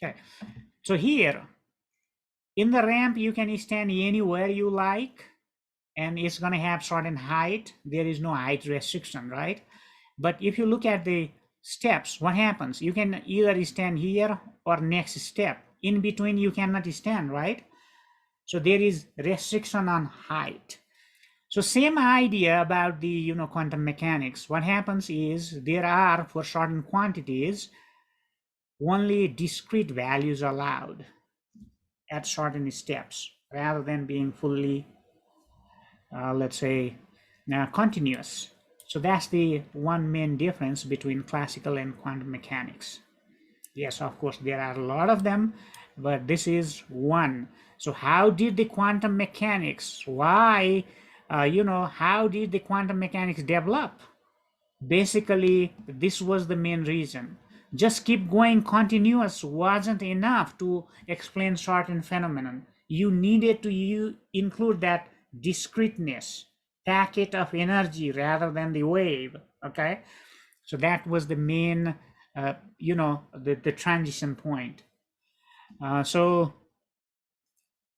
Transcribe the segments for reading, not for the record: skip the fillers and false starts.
Okay, so here in the ramp, you can stand anywhere you like, and it's going to have certain height. There is no height restriction, right? But if you look at the steps, what happens? You can either stand here or next step. In between, you cannot stand, right? So there is restriction on height. So same idea about the quantum mechanics. What happens is there are, for certain quantities, only discrete values allowed at certain steps rather than being fully, let's say, continuous. So that's the one main difference between classical and quantum mechanics. Yes, of course, there are a lot of them, but this is one. So how did the quantum mechanics, why, how did the quantum mechanics develop? Basically, this was the main reason. Just keep going continuous wasn't enough to explain certain phenomenon. You needed to include that discreteness, packet of energy rather than the wave, okay? So that was the main, the transition point. So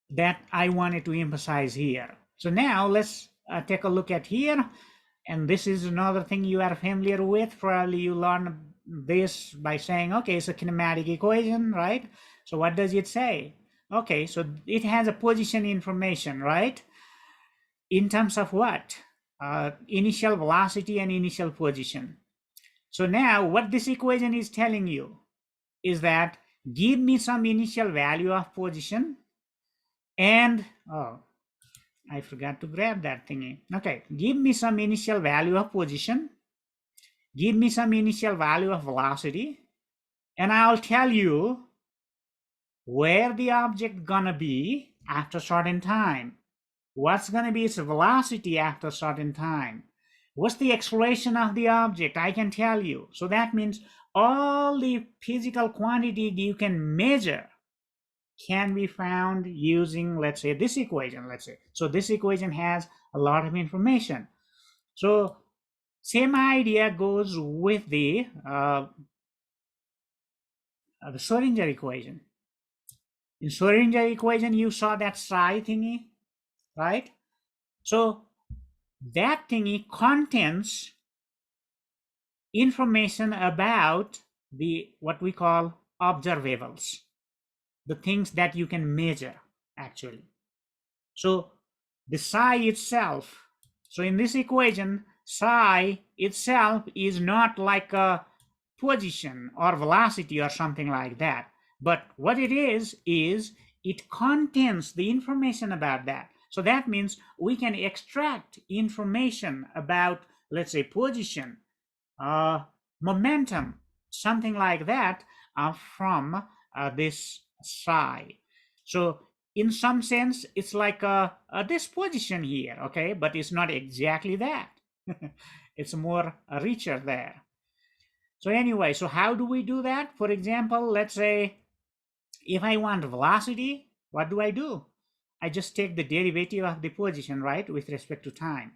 that I wanted to emphasize here. So now let's take a look at here. And this is another thing you are familiar with. Probably you learn this by saying, okay, it's a kinematic equation, right? So what does it say? Okay, so it has a position information, right? In terms of what? Initial velocity and initial position. So now what this equation is telling you is that give me some initial value of position and, oh, I forgot to grab that thingy. Okay, give me some initial value of position, give me some initial value of velocity, and I'll tell you where the object gonna be after a certain time. What's gonna be its velocity after a certain time? What's the acceleration of the object? I can tell you. So that means all the physical quantity you can measure can be found using, let's say, this equation, let's say. So this equation has a lot of information. So same idea goes with the Schrodinger equation. In Schrodinger equation, you saw that psi thingy, right? So that thingy contains information about the what we call observables, the things that you can measure actually. So the psi itself, so in this equation, psi itself is not like a position or velocity or something like that. But what it is it contains the information about that. So that means we can extract information about, let's say, position, momentum, something like that from this psi. So in some sense, it's like this position here, okay? But it's not exactly that. It's more richer there. So anyway, so how do we do that? For example, let's say if I want velocity, what do? I just take the derivative of the position, right, with respect to time,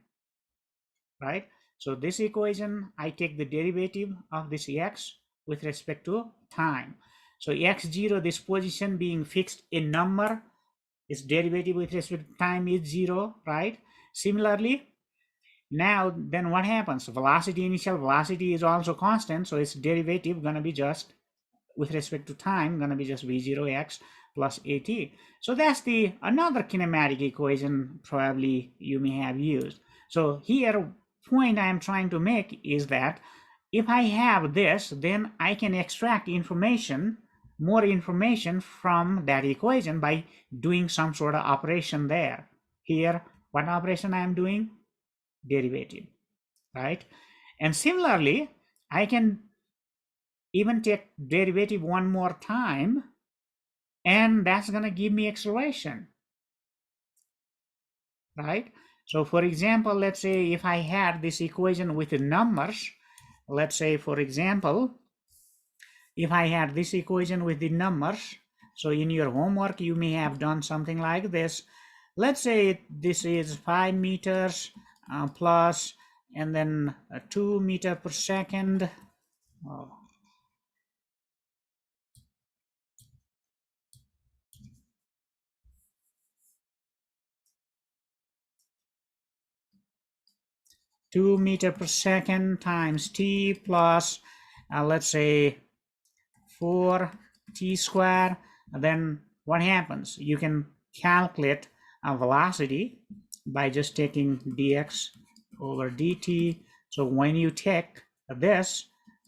right? So this equation, I take the derivative of this x with respect to time. So x0, this position being fixed in number, its derivative with respect to time is 0, right? Similarly, now then what happens? Velocity, initial velocity is also constant, so its derivative gonna be just with respect to time gonna be just v0x plus at. So that's the another kinematic equation probably you may have used. So here point I am trying to make is that if I have this, then I can extract information, more information from that equation by doing some sort of operation there. Here, what operation I am doing? Derivative, right? And similarly, I can even take derivative one more time, and that's going to give me acceleration, right? So for example, let's say if I had this equation with the numbers, let's say for example, if I had this equation with the numbers, so in your homework you may have done something like this. Let's say this is 5 meters plus, and then 2 meters per second. Oh. 2 meter per second times t plus, let's say 4t square. Then what happens? You can calculate a velocity by just taking dx over dt. So when you take this,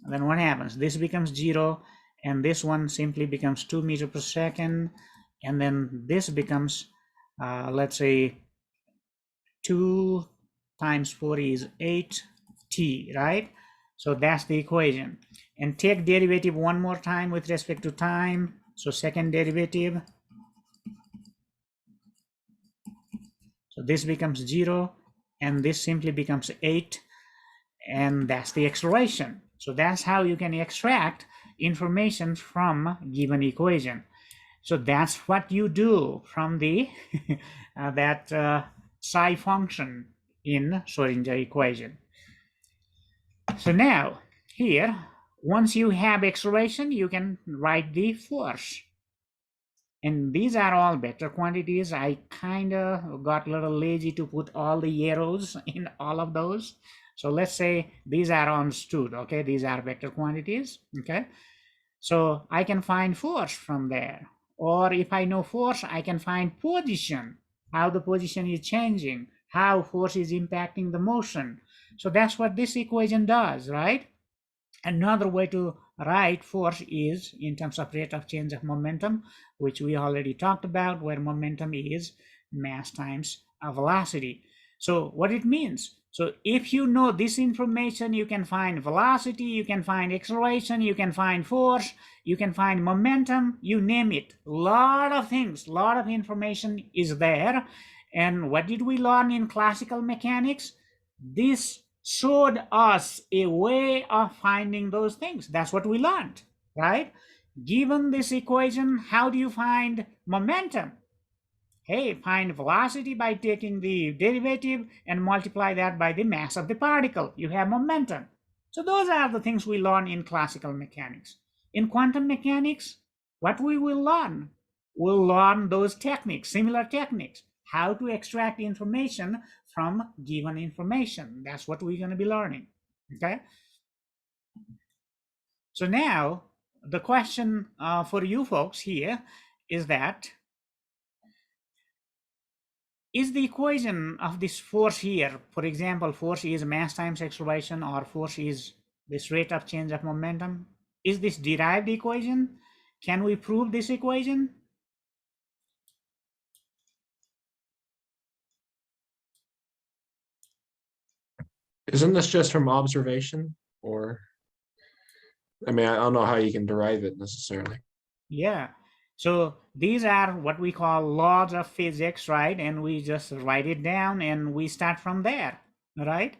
then what happens? This becomes 0, and this one simply becomes 2 meter per second, and then this becomes, let's say, 2 times 4 is 8t, right? So that's the equation. And take derivative one more time with respect to time. So second derivative. So this becomes 0, and this simply becomes 8, and that's the acceleration. So that's how you can extract information from given equation. So that's what you do from the that psi function in Schrodinger equation. So now here, once you have acceleration, you can write the force. And these are all vector quantities. I kind of got a little lazy to put all the arrows in all of those. So let's say these are understood, okay? These are vector quantities, okay? So I can find force from there. Or if I know force, I can find position, how the position is changing, how force is impacting the motion. So that's what this equation does, right? Another way to write force is in terms of rate of change of momentum, which we already talked about, where momentum is mass times velocity. So what it means? So if you know this information, you can find velocity, you can find acceleration, you can find force, you can find momentum, you name it. A lot of things, a lot of information is there. And what did we learn in classical mechanics? This showed us a way of finding those things. That's what we learned, right? Given this equation, how do you find momentum? Hey, find velocity by taking the derivative and multiply that by the mass of the particle. You have momentum. So those are the things we learn in classical mechanics. In quantum mechanics, what we will learn? We'll learn those techniques, similar techniques, how to extract information from given information. That's what we're going to be learning, okay? So now, the question for you folks here is that, is the equation of this force here, for example, force is mass times acceleration, or force is this rate of change of momentum, is this derived equation? Can we prove this equation? Isn't this just from observation? Or, I mean, I don't know how you can derive it necessarily. Yeah. So these are what we call laws of physics, right? And we just write it down and we start from there, right?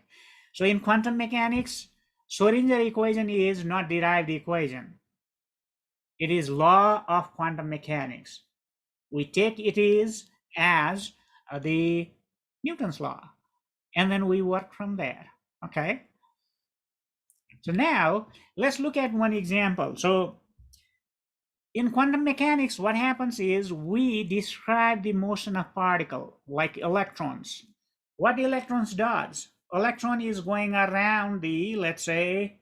So in quantum mechanics, Schrodinger equation is not derived equation. It is law of quantum mechanics. We take it is as the Newton's law, and then we work from there, okay? So now let's look at one example. So in quantum mechanics, what happens is we describe the motion of particle like electrons. What electrons does? Electron is going around the, let's say,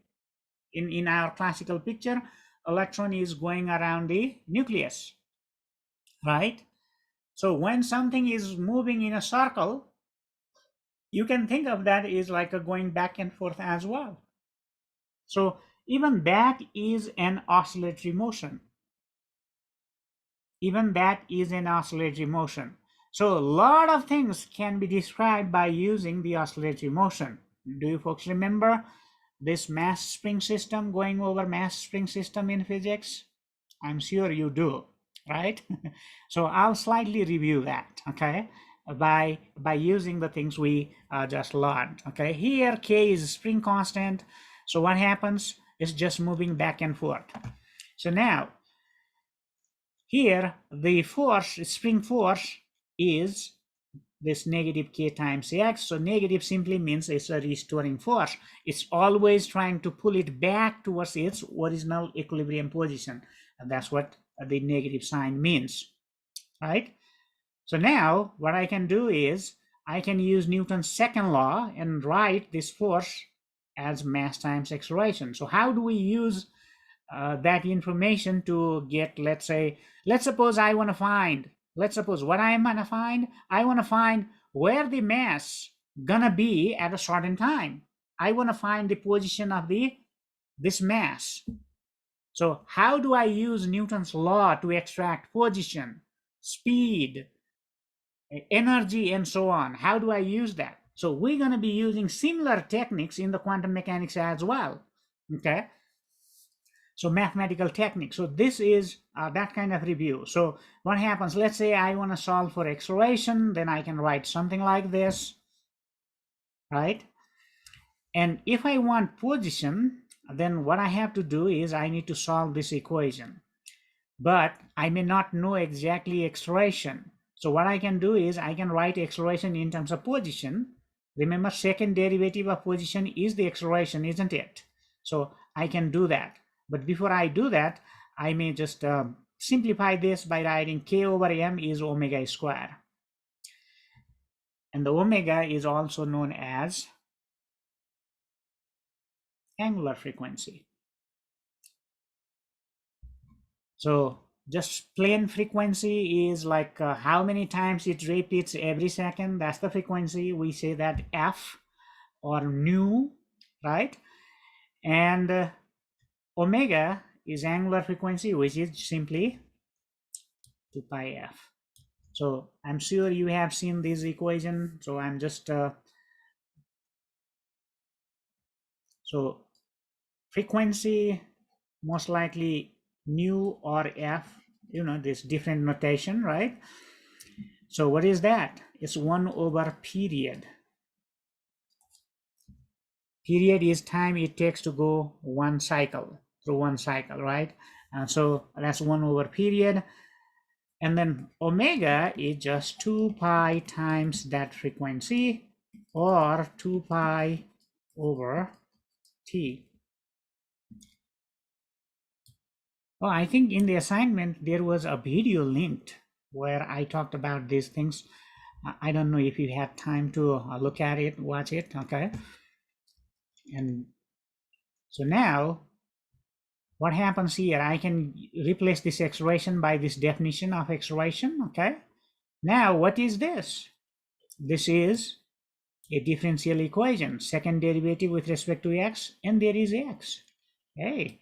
in our classical picture, electron is going around the nucleus, right? So when something is moving in a circle, you can think of that as like a going back and forth as well. So even that is an oscillatory motion. Even that is an oscillatory motion. So a lot of things can be described by using the oscillatory motion. Do you folks remember this mass spring system, going over mass spring system in physics? I'm sure you do, right? So I'll slightly review that, okay, by using the things we just learned, okay? Here, K is spring constant. So what happens? It's just moving back and forth. So now, here, the force, spring force, is this negative K times X. So negative simply means it's a restoring force. It's always trying to pull it back towards its original equilibrium position. And that's what the negative sign means, right? So now what I can do is I can use Newton's second law and write this force as mass times acceleration. So how do we use that information to get, let's suppose I want to find, let's suppose what I am going to find, I want to find where the mass gonna be at a certain time. I want to find the position of this mass. So how do I use Newton's law to extract position, speed, energy, and so on? How do I use that? So we're going to be using similar techniques in the quantum mechanics as well. Okay. So mathematical technique. So this is that kind of review. So what happens, let's say I want to solve for acceleration, then I can write something like this, right? And if I want position, then what I have to do is I need to solve this equation. But I may not know exactly acceleration. So what I can do is I can write acceleration in terms of position. Remember, second derivative of position is the acceleration, isn't it? So I can do that. But before I do that, I may just simplify this by writing k over m is omega square. And the omega is also known as angular frequency. So just plain frequency is like how many times it repeats every second. That's the frequency. We say that f or nu, right? And omega is angular frequency, which is simply 2 pi f. So I'm sure you have seen this equation. So I'm just so frequency, most likely nu or f, this different notation, right? So what is that? It's 1 over period. Period is time it takes to go through one cycle, right? And so that's 1 over period. And then omega is just 2 pi times that frequency, or 2 pi over t. Well, I think in the assignment there was a video linked where I talked about these things. I don't know if you had time to look at it, watch it, okay? And so now what happens here, I can replace this acceleration by this definition of acceleration, okay? Now, what is this? This is a differential equation, second derivative with respect to x, and there is x. Hey,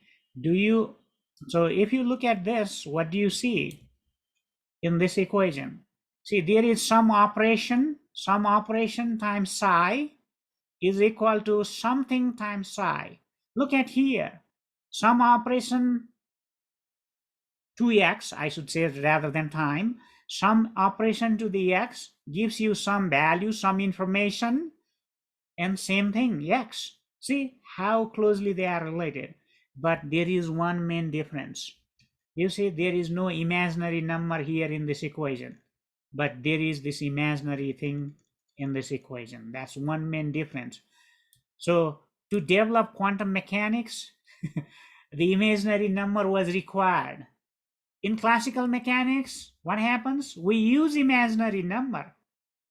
so if you look at this, what do you see in this equation? See, there is some operation times psi is equal to something times psi. Look at here, some operation 2x, I should say, rather than time, some operation to the x gives you some value, some information, and same thing, x. See how closely they are related. But there is one main difference. You see, there is no imaginary number here in this equation, but there is this imaginary thing in this equation. That's one main difference. So to develop quantum mechanics, the imaginary number was required. In classical mechanics, what happens? We use imaginary number,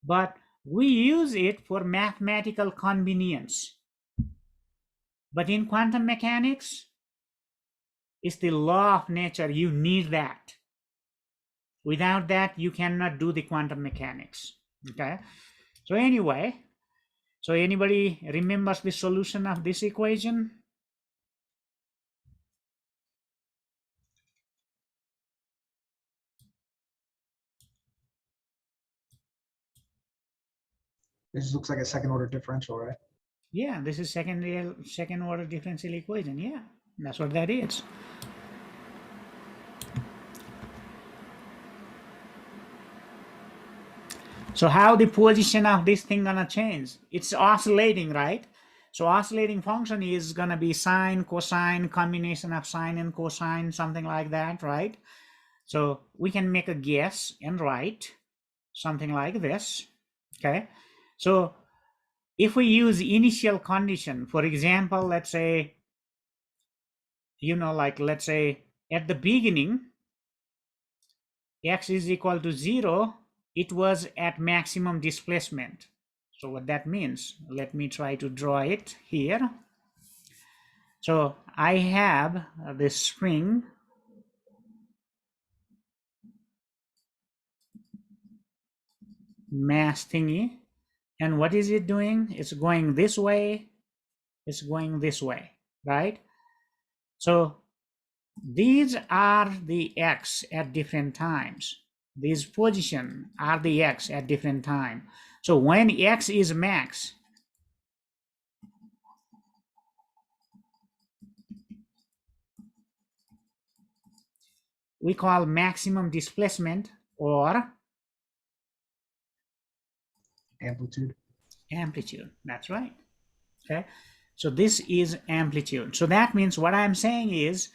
but we use it for mathematical convenience. But in quantum mechanics, it's the law of nature. You need that. Without that, you cannot do the quantum mechanics. Okay. So anyway, so anybody remembers the solution of this equation? This looks like a second order differential, right? Yeah, this is second order differential equation. Yeah, that's what that is. So how the position of this thing gonna change? It's oscillating, right? So oscillating function is gonna be sine, cosine, combination of sine and cosine, something like that, right? So we can make a guess and write something like this, okay? So if we use initial condition, for example, let's say, let's say at the beginning, x is equal to 0, it was at maximum displacement. So what that means, let me try to draw it here. So I have this spring, mass thingy, and what is it doing? It's going this way, it's going this way, right? So these are the x at different times. These positions are the x at different time. So when x is max, we call maximum displacement or Amplitude. amplitude. That's right. Okay. So this is amplitude. So that means what I'm saying is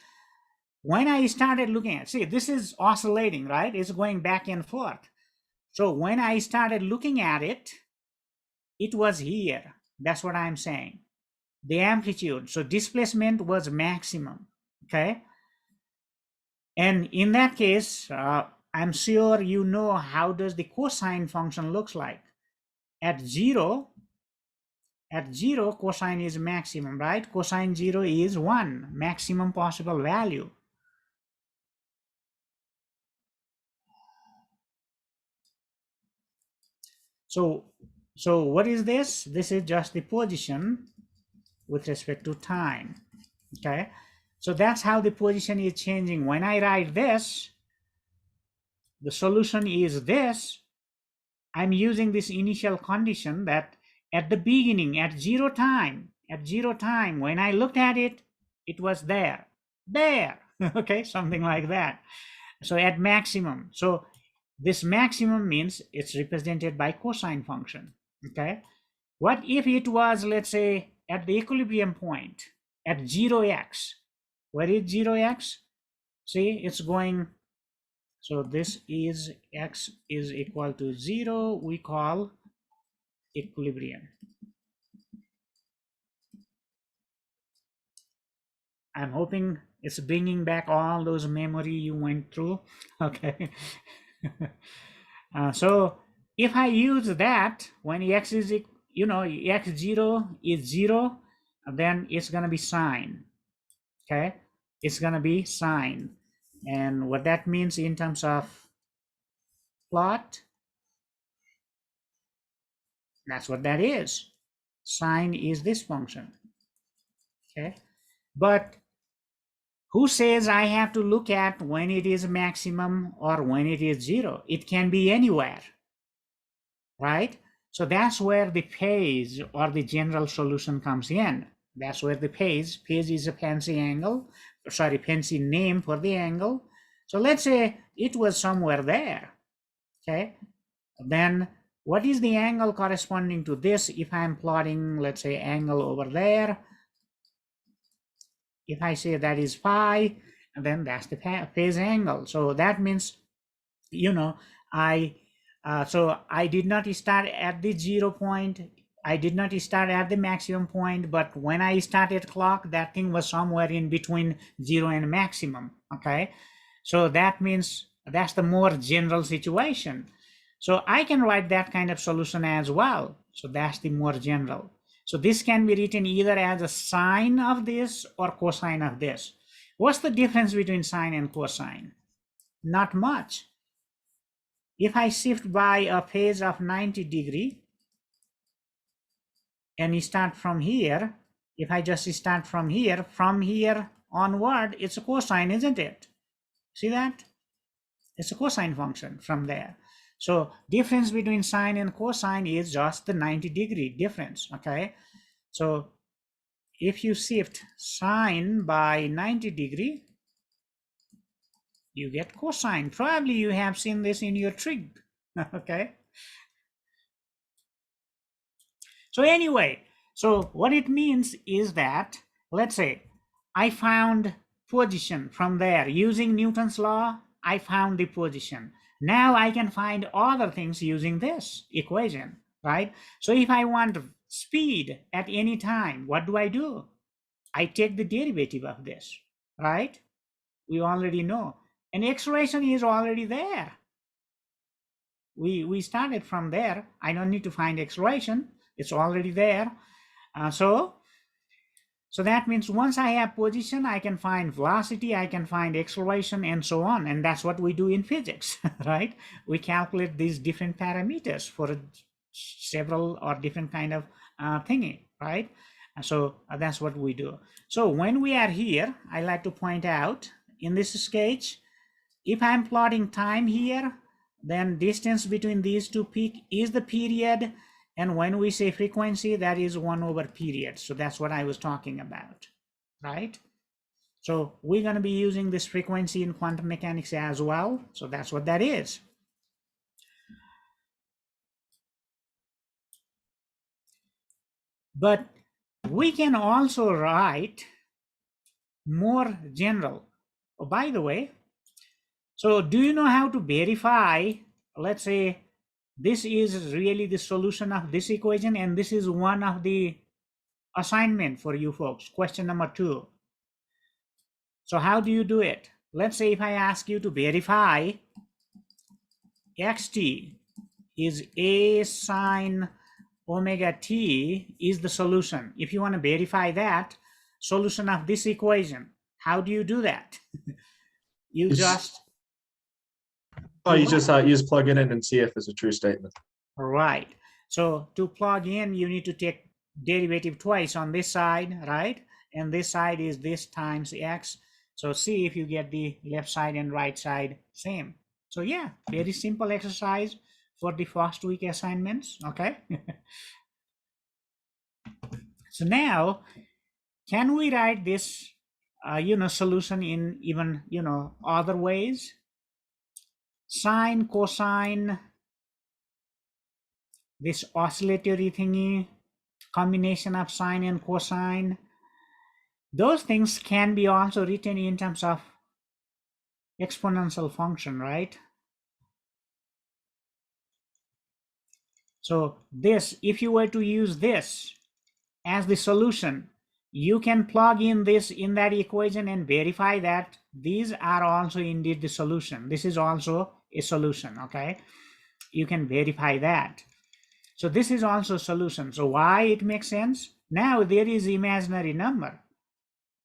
when I started looking at, see, this is oscillating, right? It's going back and forth. So when I started looking at it, it was here. That's what I'm saying. The amplitude. So displacement was maximum. Okay. And in that case, I'm sure you know how does the cosine function looks like. At zero, cosine is maximum, right? Cosine 0 is 1, maximum possible value. So what is this? This is just the position with respect to time, okay? So that's how the position is changing. When I write this, the solution is this. I'm using this initial condition that at the beginning, at zero time, when I looked at it, it was there, okay, something like that. So at maximum, so this maximum means it's represented by cosine function, okay? What if it was, let's say, at the equilibrium point at 0x? Where is 0x? See, it's going, so this is x is equal to 0, we call equilibrium. I'm hoping it's bringing back all those memory you went through. Okay. So if I use that when x is, x0 is 0, then it's going to be sine. Okay. It's going to be sine. And what that means in terms of plot, that's what that is. Sine is this function. Okay. But who says I have to look at when it is maximum or when it is 0? It can be anywhere, right? So that's where the phase or the general solution comes in. That's where the phase is a fancy angle, sorry, fancy name for the angle. So let's say it was somewhere there, okay? Then what is the angle corresponding to this if I'm plotting, let's say, angle over there? If I say that is phi, then that's the phase angle. So that means, so I did not start at the 0 point. I did not start at the maximum point, but when I started clock, that thing was somewhere in between 0 and maximum, okay? So that means that's the more general situation. So I can write that kind of solution as well. So that's the more general. So this can be written either as a sine of this or cosine of this. What's the difference between sine and cosine? Not much. If I shift by a phase of 90 degree and you start from here, if I just start from here onward, it's a cosine, isn't it? See that? It's a cosine function from there. So difference between sine and cosine is just the 90 degree difference, okay? So if you shift sine by 90 degree, you get cosine. Probably you have seen this in your trig, okay? So anyway, so what it means is that, let's say, I found position from there. Using Newton's law, I found the position. Now I can find other things using this equation, right? So if I want speed at any time, what do? I take the derivative of this, right? We already know. And acceleration is already there. We started from there. I don't need to find acceleration. It's already there. So that means once I have position, I can find velocity, I can find acceleration, and so on. And that's what we do in physics, right? We calculate these different parameters for several or different kind of thingy, right? So that's what we do. So when we are here, I like to point out in this sketch, if I'm plotting time here, then distance between these two peaks is the period. And when we say frequency, that is 1/period. So that's what I was talking about, right? So we're going to be using this frequency in quantum mechanics as well. So that's what that is. But we can also write more general. Oh, by the way, so do you know how to verify, let's say, this is really the solution of this equation, and this is one of the assignment for you folks, question number 2. So how do you do it? Let's say if I ask you to verify xt is a sine omega t is the solution. If you want to verify that solution of this equation, how do you do that? You just you just plug it in and see if it's a true statement. right. So to plug in, you need to take derivative twice on this side, right? And this side is this times x. So see if you get the left side and right side same. So yeah, very simple exercise for the first week assignments, okay? So now, can we write this, solution in even, other ways? Sine, cosine, this oscillatory thingy, combination of sine and cosine, those things can be also written in terms of exponential function, right? So this, if you were to use this as the solution, you can plug in this in that equation and verify that these are also indeed the solution. This is also a solution, okay? You can verify that. So this is also a solution. So why it makes sense? Now there is imaginary number.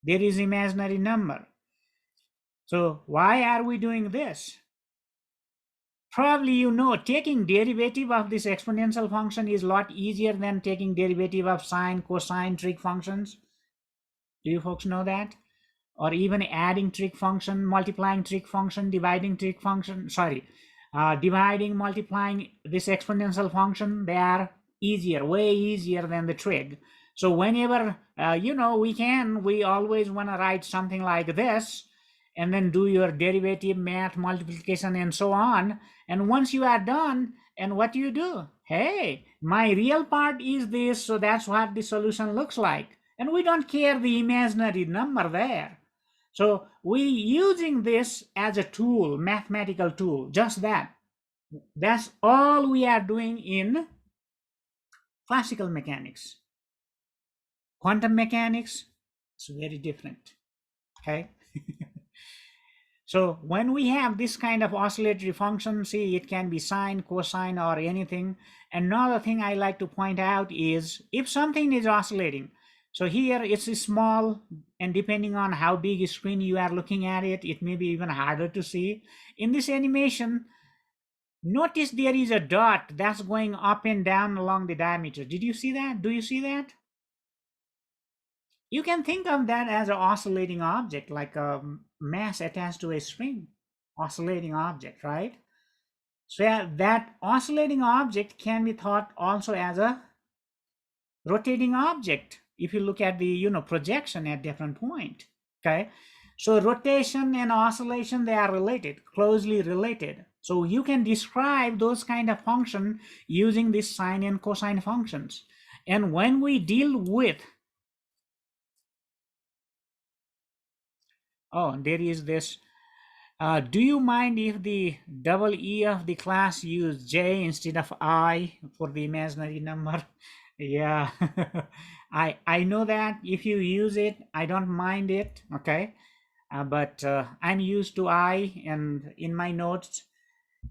There is imaginary number. So why are we doing this? Probably you know taking derivative of this exponential function is a lot easier than taking derivative of sine, cosine, trig functions. Do you folks know that? Or even adding trig function, multiplying trig function, dividing trig function, dividing, multiplying this exponential function, they are easier, way easier than the trig. So whenever, we always want to write something like this, and then do your derivative, math, multiplication, and so on. And once you are done, and what do you do? Hey, my real part is this, so that's what the solution looks like. And we don't care the imaginary number there. So we using this as a tool, mathematical tool, just that. That's all we are doing in classical mechanics. Quantum mechanics is very different, okay? So when we have this kind of oscillatory function, see, it can be sine, cosine, or anything. Another thing I like to point out is if something is oscillating, so here it's small, and depending on how big a screen you are looking at it, it may be even harder to see. In this animation, notice there is a dot that's going up and down along the diameter. Did you see that? Do you see that? You can think of that as an oscillating object, like a mass attached to a string, oscillating object, right? So yeah, that oscillating object can be thought also as a rotating object if you look at the projection at different point, okay? So rotation and oscillation, they are related, closely related. So you can describe those kind of function using these sine and cosine functions. And when we deal with, oh, there is this, do you mind if the double E of the class use J instead of I for the imaginary number? Yeah, I know that if you use it, I don't mind it, okay? But I'm used to I, and in my notes,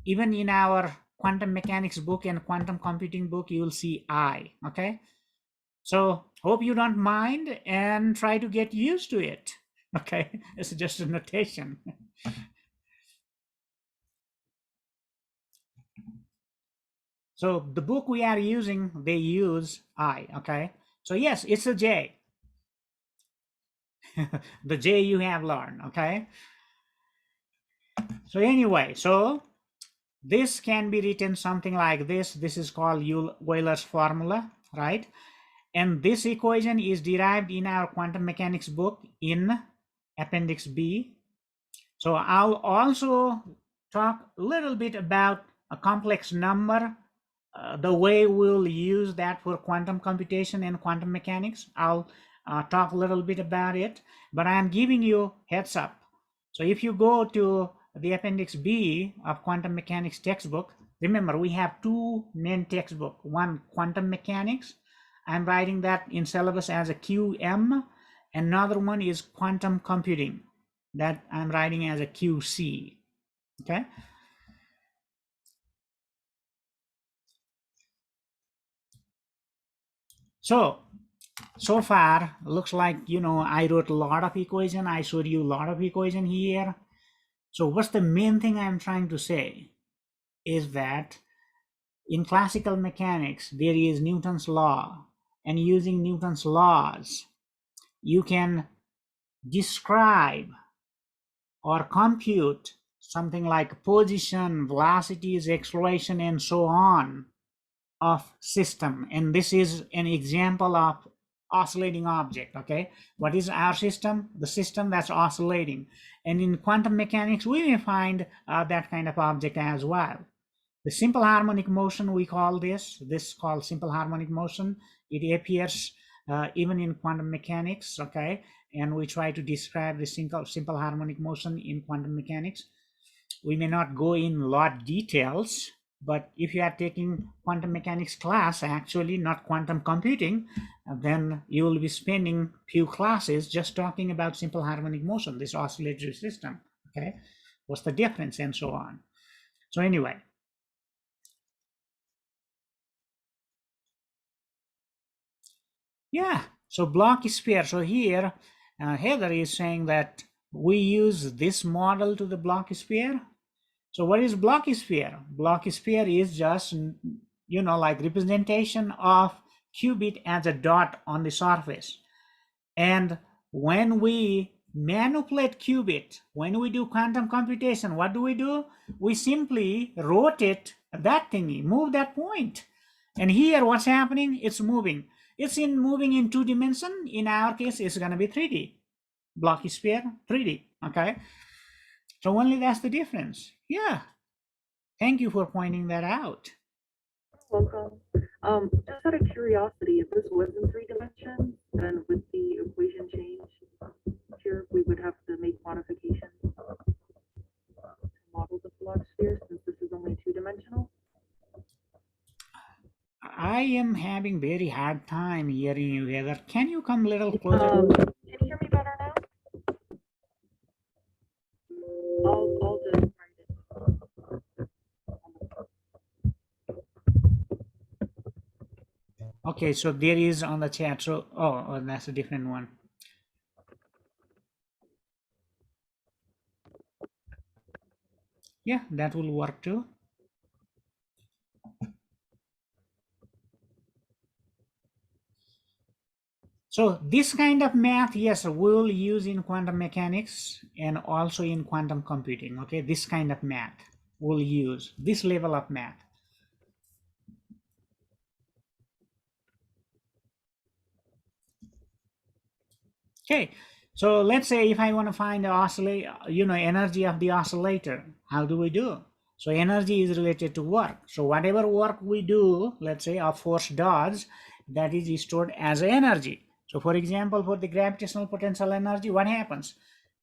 even in our quantum mechanics book and quantum computing book, you will see I, okay? So hope you don't mind and try to get used to it, okay? It's just a notation. So the book we are using, they use I, okay? So yes, it's a J. The J you have learned, okay? So anyway, so this can be written something like this. This is called Euler's formula, right? And this equation is derived in our quantum mechanics book in Appendix B. So I'll also talk a little bit about a complex number, the way we'll use that for quantum computation and quantum mechanics. I'll talk a little bit about it, but I'm giving you heads up. So if you go to the Appendix B of quantum mechanics textbook, remember we have two main textbooks, one quantum mechanics, I'm writing that in syllabus as a QM, another one is quantum computing, that I'm writing as a QC, okay? So far, looks like, I wrote a lot of equation. I showed you a lot of equation here. So what's the main thing I'm trying to say is that in classical mechanics, there is Newton's law, and using Newton's laws, you can describe or compute something like position, velocities, acceleration, and so on of system. And this is an example of oscillating object, okay? What is our system? The system that's oscillating. And in quantum mechanics, we may find that kind of object as well. The simple harmonic motion, we call this is called simple harmonic motion. It appears even in quantum mechanics, okay? And we try to describe the simple harmonic motion in quantum mechanics. We may not go in a lot details, but if you are taking quantum mechanics class, actually not quantum computing, then you will be spending few classes just talking about simple harmonic motion, this oscillatory system, okay? What's the difference and so on. So anyway, yeah, so Bloch sphere. So here, Heather is saying that we use this model to the Bloch sphere. So what is Bloch sphere? Bloch sphere is just, like representation of qubit as a dot on the surface. And when we manipulate qubit, when we do quantum computation, what do? We simply rotate that thingy, move that point. And here what's happening? It's moving. It's moving in 2 dimensions. In our case, it's going to be 3D. Bloch sphere, 3D, okay? So only that's the difference. Yeah. Thank you for pointing that out. Welcome. Just out of curiosity, if this was in 3 dimensions, then with the equation change here, we would have to make modifications to model the Bloch sphere since this is only 2-dimensional. I am having very hard time hearing you, Heather. Can you come a little closer? Can you hear me better now? I'll just write it. Okay, so there is on the chat. So, oh, that's a different one. Yeah, that will work too. So this kind of math, yes, we'll use in quantum mechanics and also in quantum computing, okay? This kind of math we'll use, this level of math. Okay, so let's say if I want to find the energy of the oscillator, how do we do? So energy is related to work. So whatever work we do, let's say a force does, that is stored as energy. So for example, for the gravitational potential energy, what happens?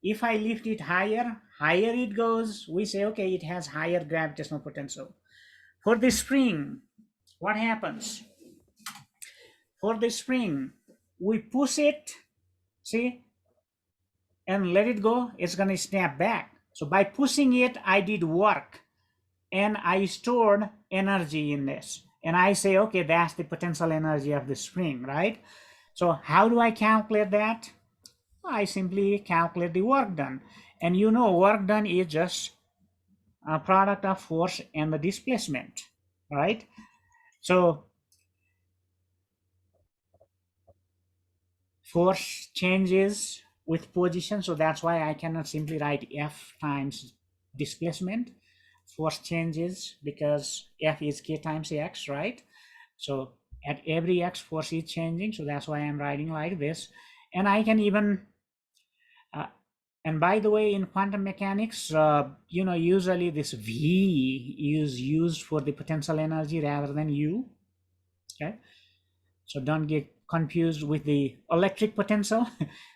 If I lift it higher it goes, we say, okay, it has higher gravitational potential. For the spring, what happens? For the spring, we push it, see, and let it go, it's going to snap back. So by pushing it, I did work. and I stored energy in this. And I say, okay, that's the potential energy of the spring, right? So how do I calculate that? I simply calculate the work done. And you know, work done is just a product of force and the displacement, right? So force changes with position, so that's why I cannot simply write F times displacement. Force changes because F is K times X, right? So at every X, force is changing, so that's why I'm writing like this. And I can even and by the way, in quantum mechanics, usually this V is used for the potential energy rather than U. Okay, so don't get confused with the electric potential.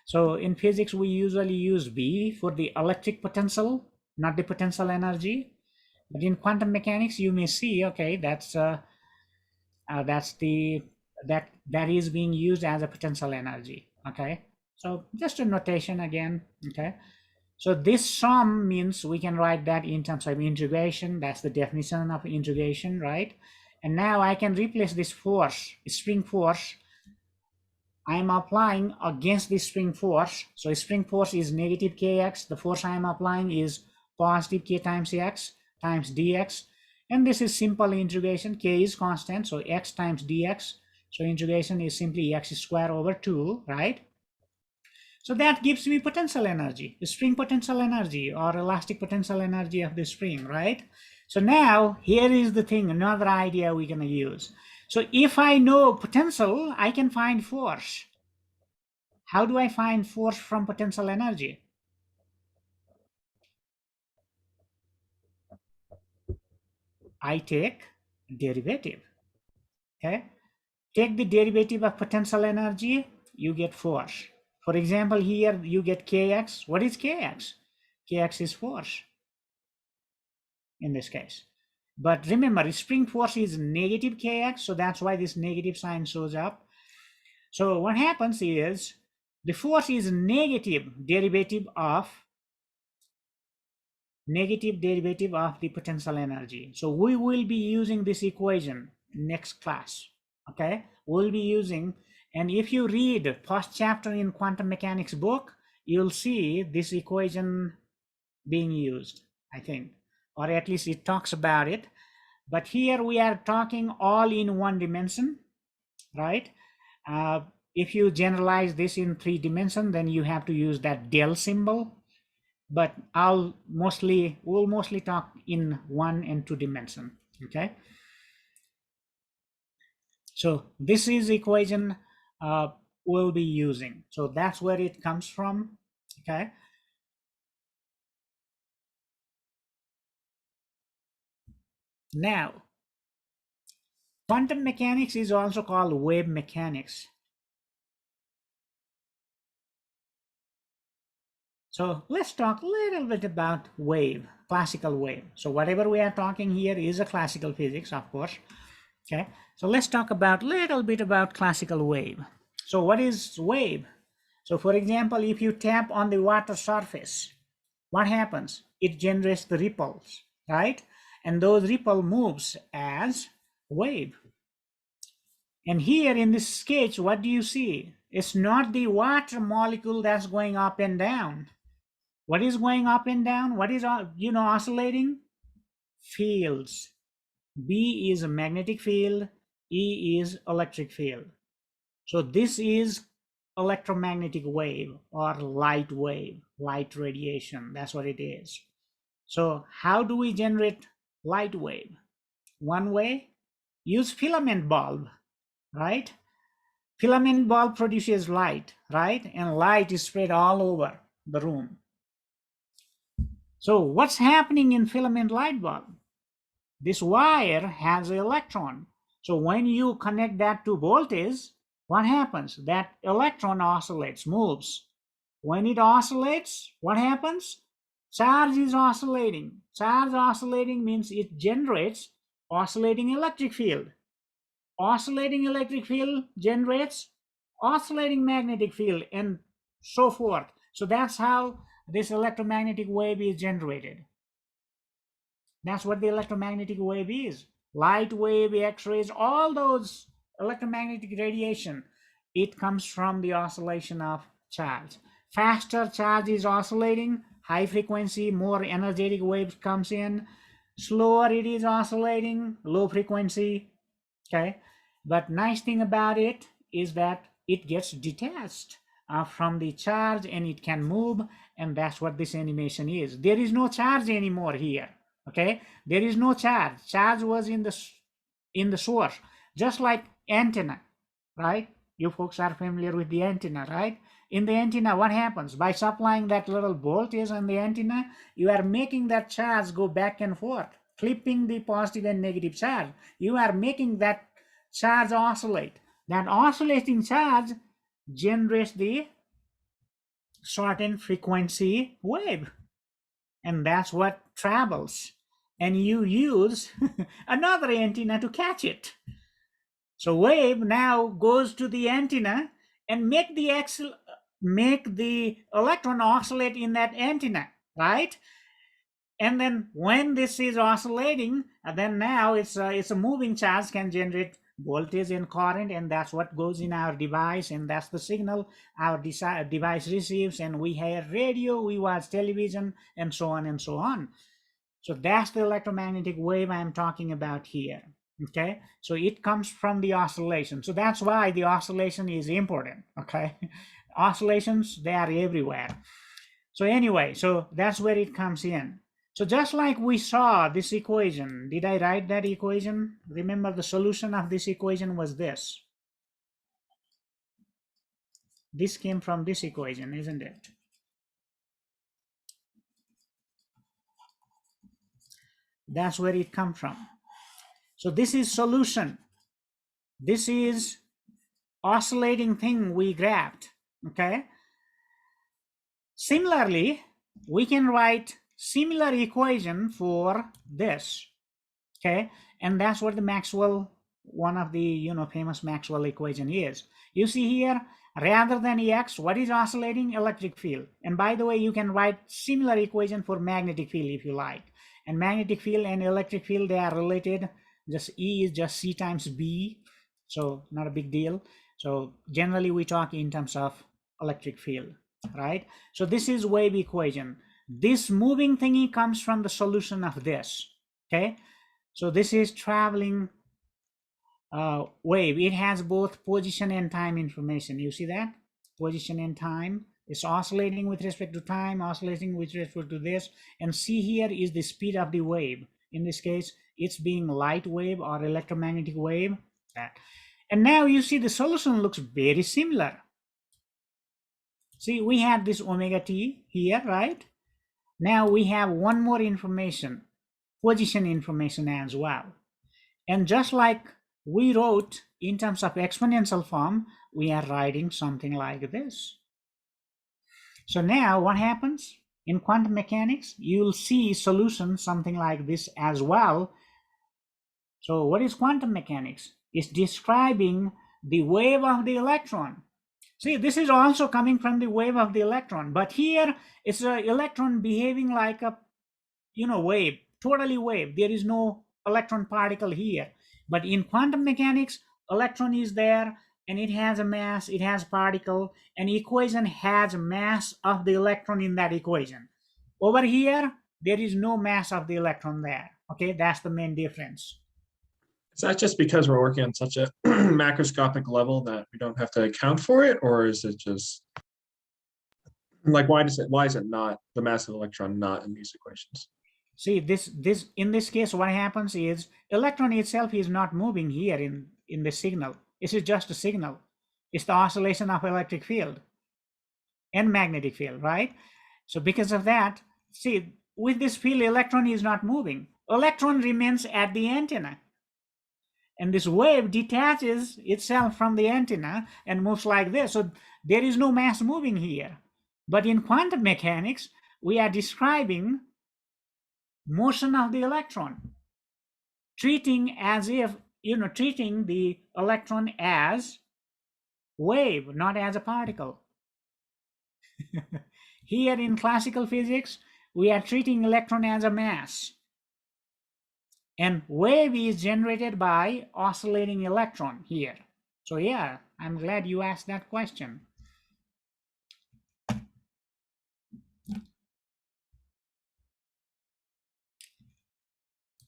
So in physics, we usually use V for the electric potential, not the potential energy. But in quantum mechanics, you may see, okay, that's the that is being used as a potential energy. Okay, so just a notation again. Okay. So this sum means we can write that in terms of integration. That's the definition of integration, right? And now I can replace this force, spring force. I'm applying against the spring force. So spring force is negative kx. The force I'm applying is positive k times x times dx. And this is simple integration. K is constant, so x times dx. So integration is simply x squared over 2, right? So that gives me potential energy, the spring potential energy or elastic potential energy of the spring, right? So now here is the thing, another idea we're going to use. So if I know potential, I can find force. How do I find force from potential energy? I take derivative, okay? Take the derivative of potential energy, you get force. For example, here you get kx. What is kx? Kx is force in this case. But remember, spring force is negative kx, so that's why this negative sign shows up. So what happens is the force is negative derivative of the potential energy. So we will be using this equation next class. Okay, we'll be using, and if you read first chapter in quantum mechanics book, you'll see this equation being used, I think, or at least it talks about it. But here we are talking all in one dimension, right? If you generalize this in 3 dimensions, then you have to use that del symbol. But we'll mostly talk in 1 and 2 dimension. Okay. So this is equation we'll be using. So that's where it comes from. Okay. Now, quantum mechanics is also called wave mechanics. So let's talk a little bit about wave, classical wave. So whatever we are talking here is a classical physics, of course. Okay, so let's talk about a little bit about classical wave. So what is wave? So for example, if you tap on the water surface, what happens? It generates the ripples, right? And those ripple moves as wave. And here in this sketch, what do you see? It's not the water molecule that's going up and down. What is going up and down? What is, oscillating? Fields. B is a magnetic field. E is electric field. So this is electromagnetic wave or light wave, light radiation. That's what it is. So how do we generate light wave? One way, use filament bulb, right? Filament bulb produces light, right? And light is spread all over the room. So what's happening in filament light bulb? This wire has an electron. So when you connect that to voltage, what happens? That electron oscillates, moves. When it oscillates, what happens? Charge is oscillating. Charge oscillating means it generates oscillating electric field. Oscillating electric field generates oscillating magnetic field and so forth. So that's how this electromagnetic wave is generated. That's what the electromagnetic wave is. Light wave, X-rays, all those electromagnetic radiation, it comes from the oscillation of charge. Faster charge is oscillating, high frequency, more energetic waves comes in. Slower it is oscillating, low frequency, okay? But nice thing about it is that it gets detached from the charge and it can move, and that's what this animation is. There is no charge anymore here, okay? There is no charge. Charge was in the source, just like antenna, right? You folks are familiar with the antenna, right? In the antenna, what happens? By supplying that little voltage on the antenna, you are making that charge go back and forth, flipping the positive and negative charge. You are making that charge oscillate. That oscillating charge generates the certain frequency wave, and that's what travels. And you use another antenna to catch it. So wave now goes to the antenna and make the electron oscillate in that antenna, right? And then when this is oscillating, then now it's a moving charge can generate voltage and current, and that's what goes in our device, and that's the signal our device receives, and we hear radio, we watch television, and so on and so on. So that's the electromagnetic wave I'm talking about here. Okay, so it comes from the oscillation. So that's why the oscillation is important. Okay, oscillations, they are everywhere. So anyway, so that's where it comes in. So just like we saw this equation, did I write that equation? Remember, the solution of this equation was this. This came from this equation, isn't it? That's where it comes from. So this is solution. This is oscillating thing we grabbed, okay? Similarly, we can write similar equation for this, okay? And that's what the Maxwell, one of the famous Maxwell equation is. You see here, rather than X, what is oscillating? Electric field. And by the way, you can write similar equation for magnetic field if you like. And magnetic field and electric field, they are related. Just E is just C times B, so not a big deal. So generally we talk in terms of electric field, right? So this is wave equation. This moving thingy comes from the solution of this, okay? So this is traveling wave. It has both position and time information. You see that? Position and time. It's oscillating with respect to time, oscillating with respect to this. And C here is the speed of the wave. In this case, it's being light wave or electromagnetic wave. That. And now you see the solution looks very similar. See, we have this omega t here, right? Now we have one more information, position information as well. And just like we wrote in terms of exponential form, we are writing something like this. So now what happens? In quantum mechanics, you'll see solutions something like this as well. So what is quantum mechanics? It's describing the wave of the electron. See, this is also coming from the wave of the electron, but here it's an electron behaving like a wave, totally wave. There is no electron particle here. But in quantum mechanics, electron is there and it has a mass, it has particle, and equation has mass of the electron in that equation. Over here, there is no mass of the electron there. Okay, that's the main difference. Is that just because we're working on such a macroscopic level that we don't have to account for it, or is it just like why is it not the mass of the electron not in these equations? See, this in this case, what happens is electron itself is not moving here in the signal. This is just a signal. It's the oscillation of electric field and magnetic field, right? So because of that, see, with this field, electron is not moving. Electron remains at the antenna. And this wave detaches itself from the antenna and moves like this. So there is no mass moving here. But in quantum mechanics, we are describing motion of the electron, treating the electron as wave, not as a particle. Here in classical physics, we are treating electron as a mass. And wave is generated by oscillating electron here. So yeah, I'm glad you asked that question.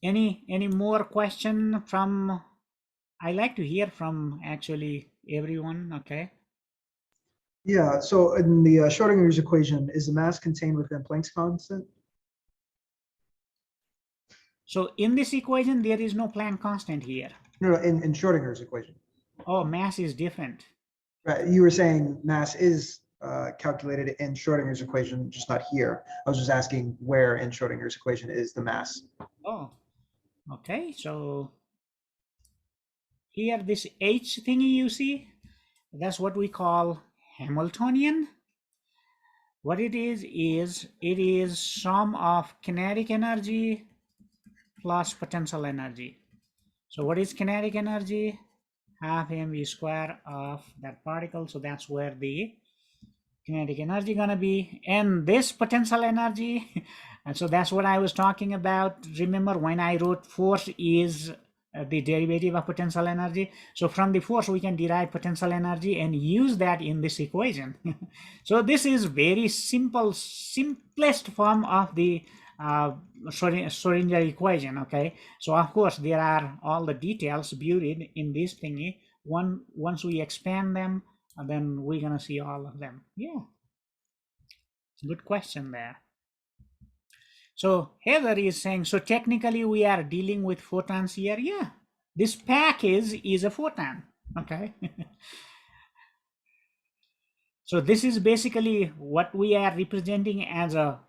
Any more question from, I like to hear from actually everyone, okay? Yeah, so in the Schrodinger's equation, is the mass contained within Planck's constant? So in this equation, there is no Planck constant here. No, in Schrodinger's equation. Oh, mass is different. Right, you were saying mass is calculated in Schrodinger's equation, just not here. I was just asking where in Schrodinger's equation is the mass. Oh, okay. So here, this H thingy you see, that's what we call Hamiltonian. What it is sum of kinetic energy plus potential energy. So what is kinetic energy? Half mv square of that particle. So that's where the kinetic energy gonna be, and this potential energy, and so that's what I was talking about. Remember when I wrote force is the derivative of potential energy. So from the force we can derive potential energy and use that in this equation. So this is very simple, simplest form of the Schrodinger equation. Okay, so of course there are all the details buried in this thingy. Once we expand them, and then we're gonna see all of them. Yeah, good question there. So Heather is saying, so technically we are dealing with photons here. Yeah, this package is a photon. Okay. So this is basically what we are representing as a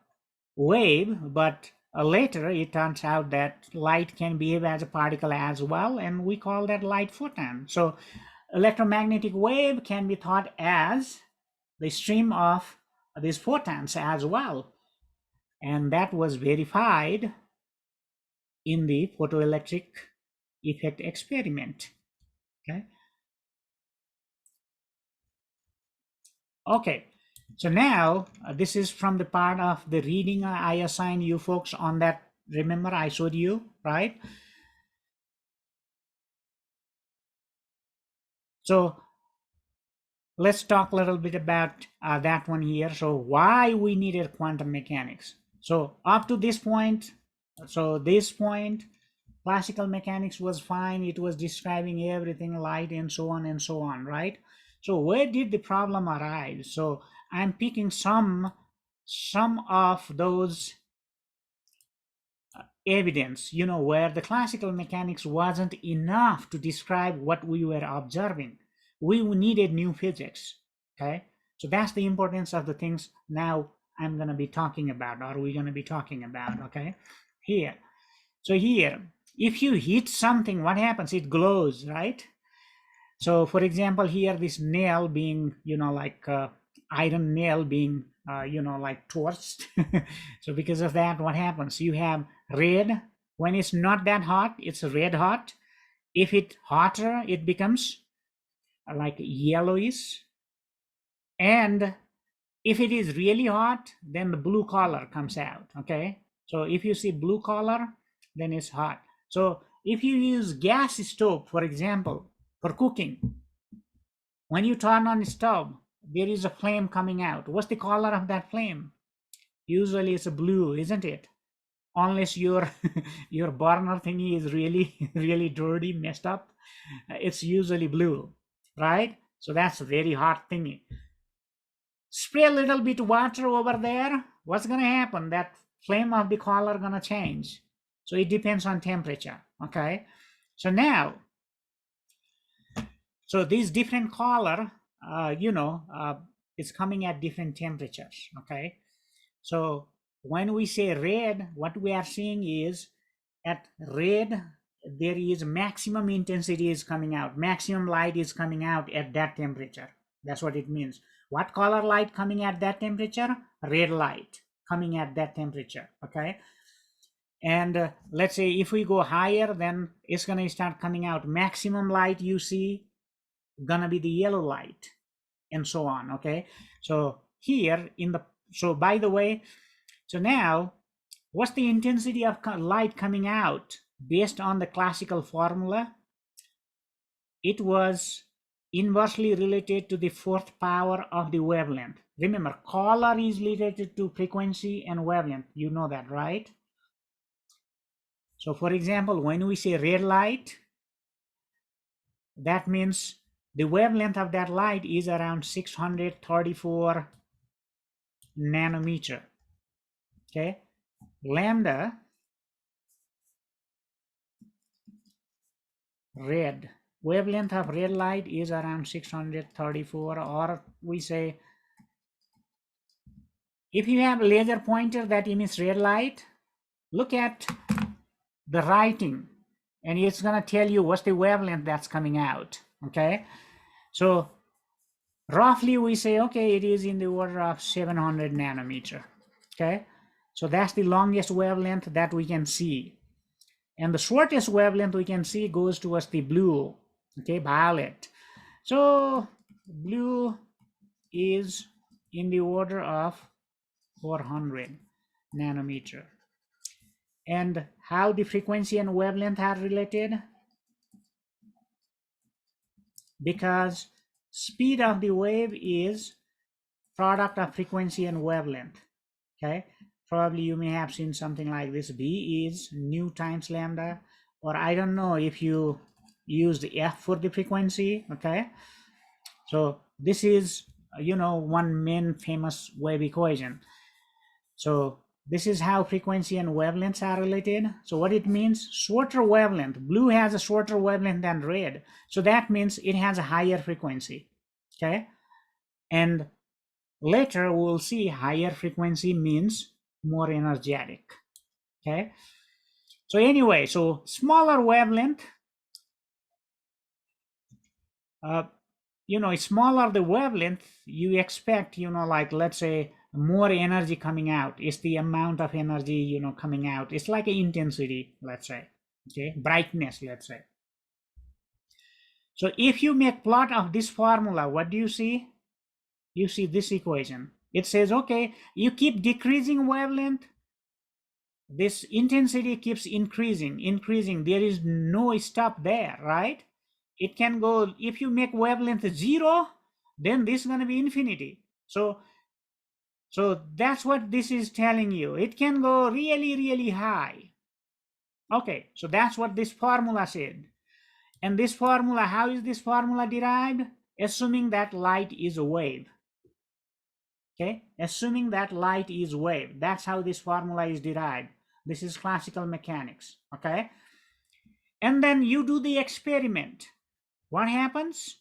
wave, but later it turns out that light can behave as a particle as well, and we call that light photon. So electromagnetic wave can be thought as the stream of these photons as well, and that was verified in the photoelectric effect experiment. Okay, so now this is from the part of the reading I assigned you folks on that. Remember I showed you, right? So let's talk a little bit about that one here. So why we needed quantum mechanics. So up to this point, classical mechanics was fine. It was describing everything, light and so on, right? So where did the problem arise? So I'm picking some of those evidence, where the classical mechanics wasn't enough to describe what we were observing. We needed new physics, okay? So that's the importance of the things now I'm going to be talking about, or we're going to be talking about, okay? Here. So here, if you hit something, what happens? It glows, right? So for example, here, this nail being, like iron nail being, like torched. So because of that, what happens? You have red. When it's not that hot, it's red hot. If it's hotter, it becomes like yellowish. And if it is really hot, then the blue color comes out, okay? So if you see blue color, then it's hot. So if you use gas stove, for example, for cooking, when you turn on the stove, there is a flame coming out. What's the color of that flame? Usually it's a blue, isn't it? Unless your your burner thingy is really, really dirty, messed up, it's usually blue, right? So that's a very hot thingy. Spray a little bit water over there. What's gonna happen? That flame of the color gonna change. So it depends on temperature. Okay. So now, so these different color, is coming at different temperatures. Okay. So when we say red, what we are seeing is at red, there is maximum intensity is coming out. Maximum light is coming out at that temperature. That's what it means. What color light coming at that temperature? Red light coming at that temperature. Okay. And let's say if we go higher, then it's going to start coming out. Maximum light you see gonna be the yellow light, and so on. Okay. So here so by the way, so now what's the intensity of light coming out? based on the classical formula, it was inversely related to the fourth power of the wavelength. Remember, color is related to frequency and wavelength. You know that, right? So for example, when we say red light, that means the wavelength of that light is around 634 nanometer. Okay, lambda, red, wavelength of red light is around 634, or we say, if you have a laser pointer that emits red light, look at the writing and it's going to tell you what's the wavelength that's coming out. Okay, so roughly we say, okay, it is in the order of 700 nanometer. Okay, so that's the longest wavelength that we can see, and the shortest wavelength we can see goes towards the blue. Okay, violet. So blue is in the order of 400 nanometer. And how the frequency and wavelength are related? Because speed of the wave is product of frequency and wavelength. Okay, probably you may have seen something like this. B is nu times lambda, or I don't know if you use the F for the frequency. Okay, so this is, you know, one main famous wave equation. So this is how frequency and wavelengths are related. So what it means, shorter wavelength, blue has a shorter wavelength than red. So that means it has a higher frequency. Okay, and later we'll see higher frequency means more energetic. Okay, so anyway, so smaller wavelength, you know, smaller the wavelength, you expect, you know, like let's say more energy coming out. It's the amount of energy, you know, coming out. It's like an intensity, let's say. Okay, brightness, let's say. So if you make plot of this formula, what do you see? You see this equation. It says, okay, you keep decreasing wavelength, this intensity keeps increasing. There is no stop there, right? It can go, if you make wavelength 0, then this is going to be infinity. So that's what this is telling you. It can go really, really high. Okay, so that's what this formula said. And this formula, how is this formula derived? Assuming that light is a wave. Okay, assuming that light is wave. That's how this formula is derived. This is classical mechanics. Okay, and then you do the experiment. What happens?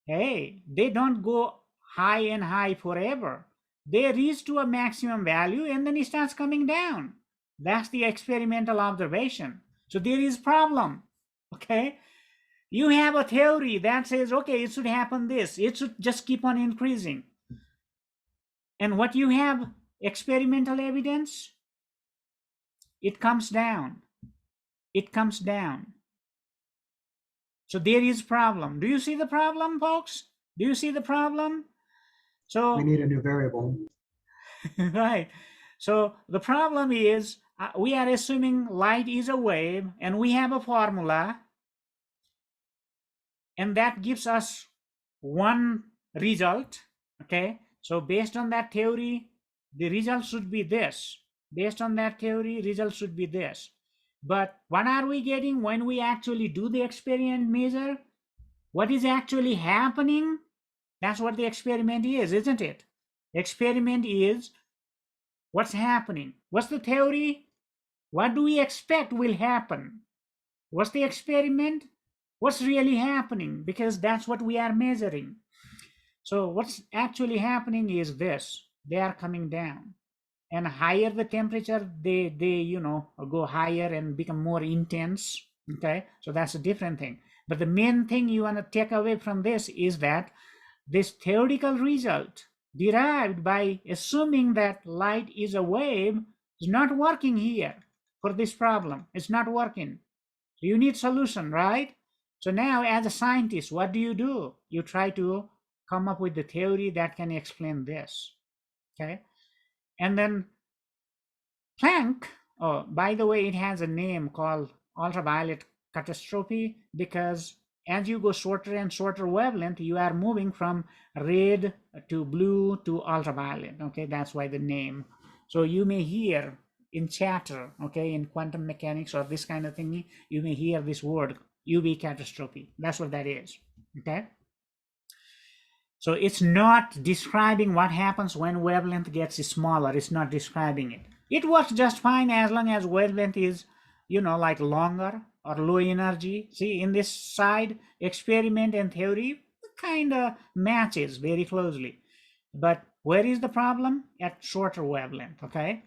Hey, they don't go high and high forever. They reach to a maximum value and then it starts coming down. That's the experimental observation. So there is problem. Okay, you have a theory that says, okay, it should happen this. It should just keep on increasing. And what you have, experimental evidence, it comes down. It comes down. So there is problem. Do you see the problem, folks? Do you see the problem? So We need a new variable. right. So the problem is we are assuming light is a wave and we have a formula, and that gives us one result. Okay, so based on that theory, the result should be this. Based on that theory, result should be this. But what are we getting when we actually do the experiment measure? What is actually happening? That's what the experiment is, isn't it? Experiment is what's happening. What's the theory? What do we expect will happen? What's the experiment? What's really happening? Because that's what we are measuring. So what's actually happening is this. They are coming down. And higher the temperature, they you know, go higher and become more intense. Okay, so that's a different thing. But the main thing you want to take away from this is that this theoretical result derived by assuming that light is a wave is not working here for this problem. It's not working. So you need solution, right? So now as a scientist, what do? You try to come up with the theory that can explain this. Okay, and then Planck, oh, by the way, it has a name called ultraviolet catastrophe, because as you go shorter and shorter wavelength, you are moving from red to blue to ultraviolet. Okay, that's why the name. So you may hear in chatter, okay, in quantum mechanics or this kind of thing, you may hear this word UV catastrophe. That's what that is. Okay. So it's not describing what happens when wavelength gets smaller. It's not describing it. It works just fine as long as wavelength is, like longer or low energy. See, in this side, experiment and theory kind of matches very closely. But where is the problem? At shorter wavelength, okay?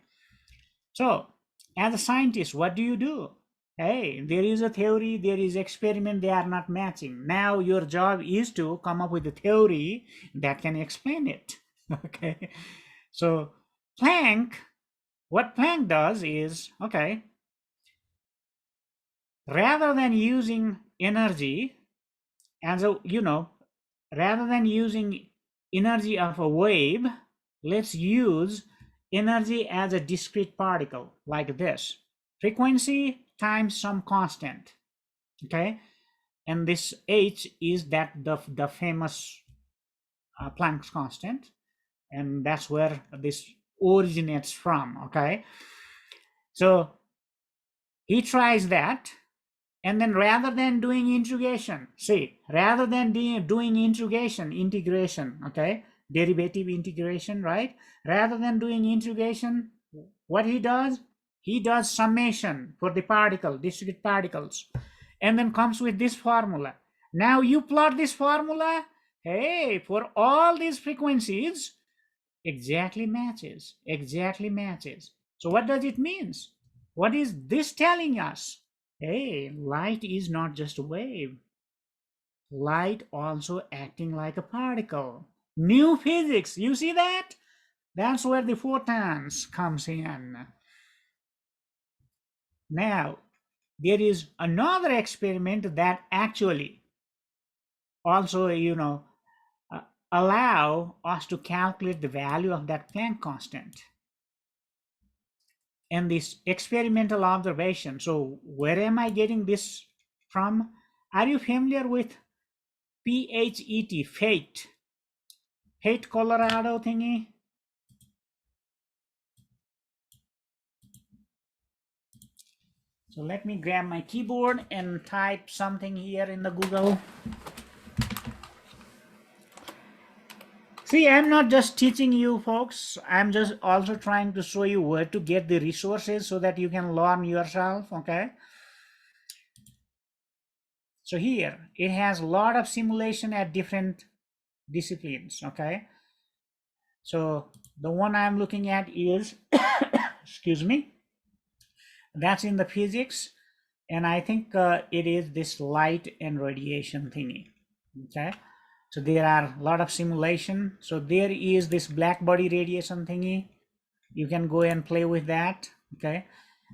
So, as a scientist, what do you do? Hey, there is a theory, there is experiment, they are not matching. Now your job is to come up with a theory that can explain it. Okay. So what Planck does is, okay, rather than using energy as a, rather than using energy of a wave, let's use energy as a discrete particle like this. Frequency times some constant, okay? And this h is that the famous Planck's constant, and that's where this originates from, okay? So he tries that, and then rather than doing integration, integration, okay, derivative integration, right? Rather than doing integration, what he does summation for the discrete particles, and then comes with this formula. Now you plot this formula, hey, for all these frequencies, exactly matches. So what does it mean? What is this telling us? Hey, light is not just a wave. Light also acting like a particle. New physics, you see that? That's where the photons comes in. Now, there is another experiment that actually also, allow us to calculate the value of that Planck constant. And this experimental observation. So where am I getting this from? Are you familiar with PHET, Fate, Colorado thingy? So let me grab my keyboard and type something here in the Google. See, I'm not just teaching you folks, I'm just also trying to show you where to get the resources so that you can learn yourself, okay? So here, it has a lot of simulation at different disciplines, okay? So the one I'm looking at is, excuse me, that's in the physics, and I think it is this light and radiation thingy, okay? So there are a lot of simulation. So there is this black body radiation thingy. You can go and play with that, okay?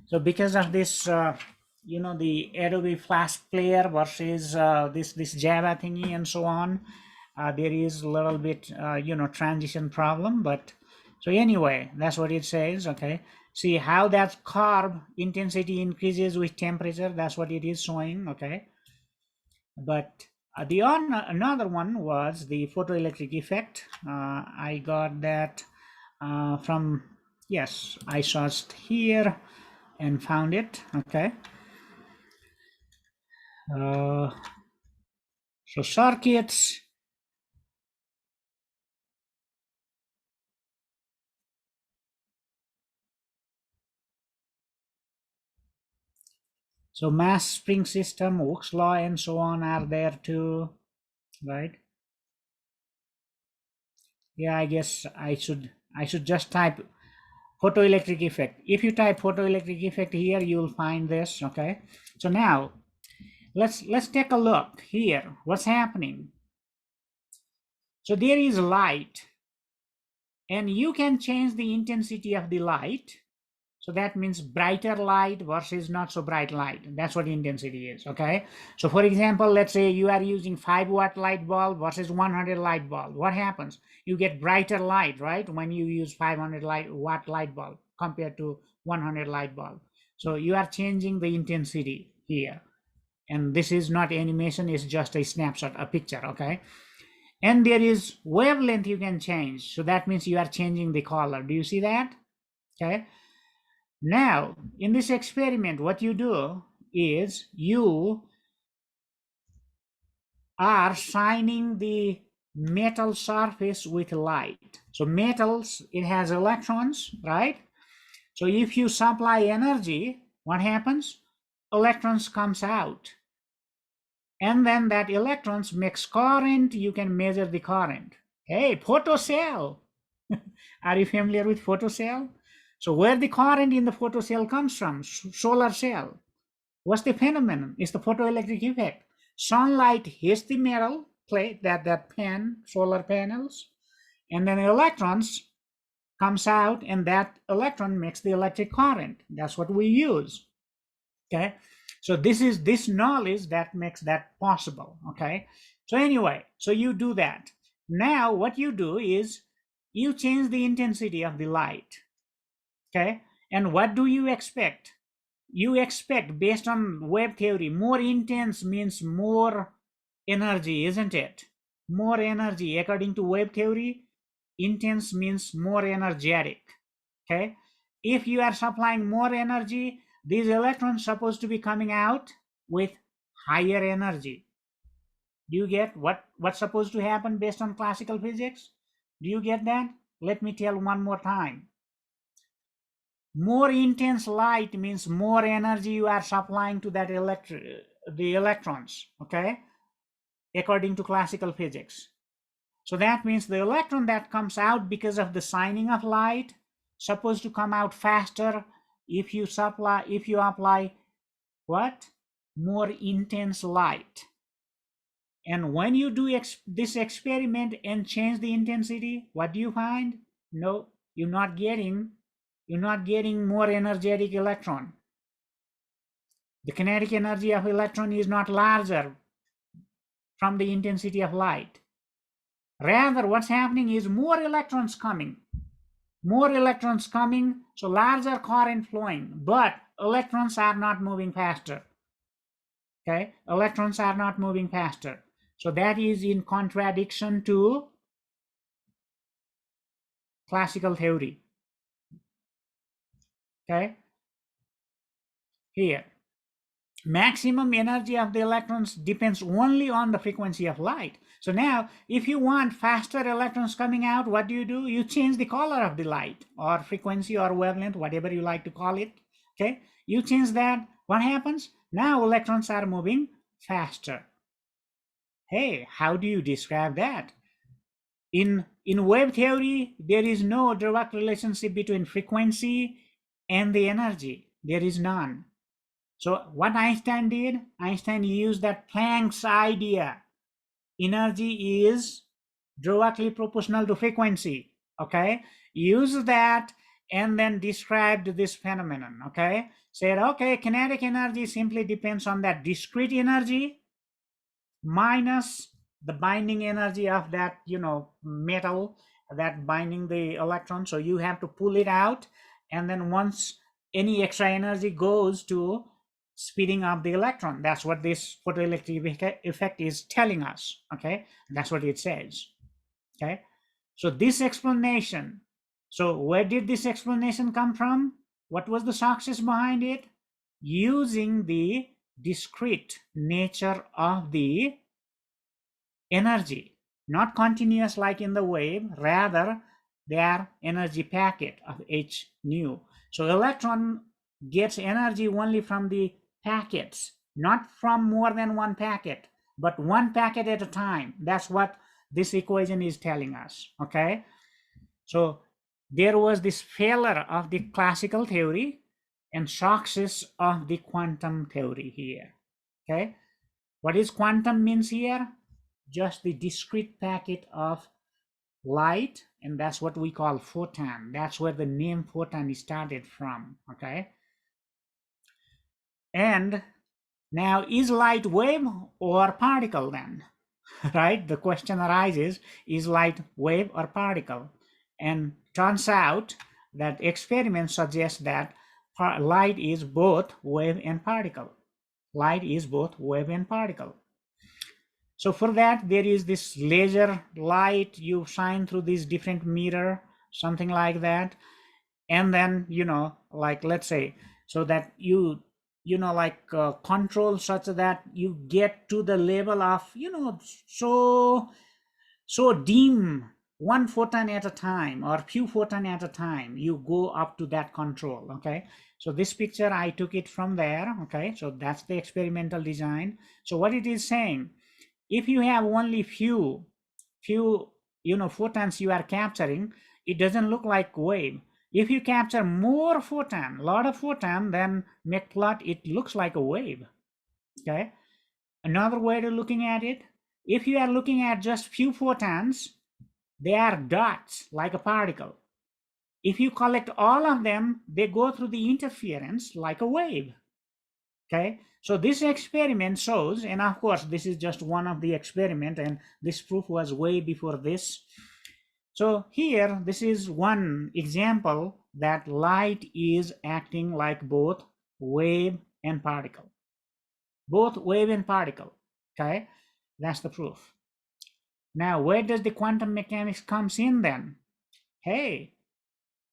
So because of this, the Adobe Flash Player versus this Java thingy and so on, there is a little bit, transition problem. But so anyway, that's what it says, okay? See how that curve intensity increases with temperature. That's what it is showing, okay? But another one was the photoelectric effect. I got that from, yes, I searched here and found it, okay? So circuits. So mass spring system, Hooke's law and so on are there too, right? Yeah, I guess I should just type photoelectric effect. If you type photoelectric effect here, you'll find this, okay? So now let's take a look here. What's happening? So there is light, and you can change the intensity of the light. So that means brighter light versus not so bright light. That's what intensity is, okay? So for example, let's say you are using 5-watt light bulb versus 100 light bulb. What happens? You get brighter light, right? When you use 500-watt light bulb compared to 100 light bulb. So you are changing the intensity. here. And this is not animation, it's just a snapshot, a picture, okay? And there is wavelength you can change. So that means you are changing the color. Do you see that? Okay. Now, in this experiment, what you do is you are shining the metal surface with light. So metals, it has electrons, right? So if you supply energy, what happens? Electrons comes out. And then that electrons makes current, you can measure the current. Hey, photocell. Are you familiar with photocell? So where the current in the photocell comes from? Solar cell. What's the phenomenon? It's the photoelectric effect. Sunlight hits the metal plate, that solar panels, and then electrons comes out, and that electron makes the electric current. That's what we use. Okay. So this is this knowledge that makes that possible. Okay. So anyway, so you do that. Now what you do is you change the intensity of the light. Okay. And what do you expect? You expect, based on wave theory, more intense means more energy, isn't it? More energy. According to wave theory, intense means more energetic. Okay. If you are supplying more energy, these electrons supposed to be coming out with higher energy. Do you get what's supposed to happen based on classical physics? Do you get that? Let me tell one more time. More intense light means more energy you are supplying to that the electrons, okay? According to classical physics. So that means the electron that comes out because of the shining of light supposed to come out faster if you apply what? More intense light. And when you do this experiment and change the intensity, what do you find? No, you're not getting more energetic electron. The kinetic energy of electron is not larger from the intensity of light. Rather, what's happening is more electrons coming, so larger current flowing, but electrons are not moving faster. Okay, electrons are not moving faster. So that is in contradiction to classical theory. Okay, here, maximum energy of the electrons depends only on the frequency of light. So now, if you want faster electrons coming out, what do? You change the color of the light, or frequency, or wavelength, whatever you like to call it. Okay, you change that. What happens? Now electrons are moving faster. Hey, how do you describe that? In wave theory, there is no direct relationship between frequency and the energy. There is none. So what Einstein did, Einstein used that Planck's idea. Energy is directly proportional to frequency. Okay, use that and then described this phenomenon. Okay, said, okay, kinetic energy simply depends on that discrete energy minus the binding energy of that, metal that binding the electron. So you have to pull it out, and then once any extra energy goes to speeding up the electron. That's what this photoelectric effect is telling us. Okay, that's what it says. Okay, so this explanation, so where did this explanation come from? What was the success behind it? Using the discrete nature of the energy, not continuous like in the wave, rather they are energy packet of h nu. So electron gets energy only from the packets, not from more than one packet, but one packet at a time. That's what this equation is telling us. Okay, so there was this failure of the classical theory and success of the quantum theory here. Okay, what is quantum means here? Just the discrete packet of light, and that's what we call photon. That's where the name photon started from. Okay, and now, is light wave or particle then? Right, the question arises, is light wave or particle? And turns out that experiments suggest that light is both wave and particle. light is both wave and particle. So for that, there is this laser light you shine through this different mirror, something like that. And then, like, let's say, so that control such that you get to the level of, so dim, one photon at a time or few photon at a time, you go up to that control. Okay, so this picture I took it from there. Okay, so that's the experimental design. So what it is saying, if you have only few photons you are capturing, it doesn't look like wave. If you capture more photon, lot of photon, then make plot, it looks like a wave. Okay, another way to looking at it, if you are looking at just few photons, they are dots like a particle. If you collect all of them, they go through the interference like a wave. Okay, so this experiment shows, and of course this is just one of the experiment, and this proof was way before this. So here, this is one example that light is acting like both wave and particle. Both wave and particle. Okay, that's the proof. Now, where does the quantum mechanics comes in then? Hey,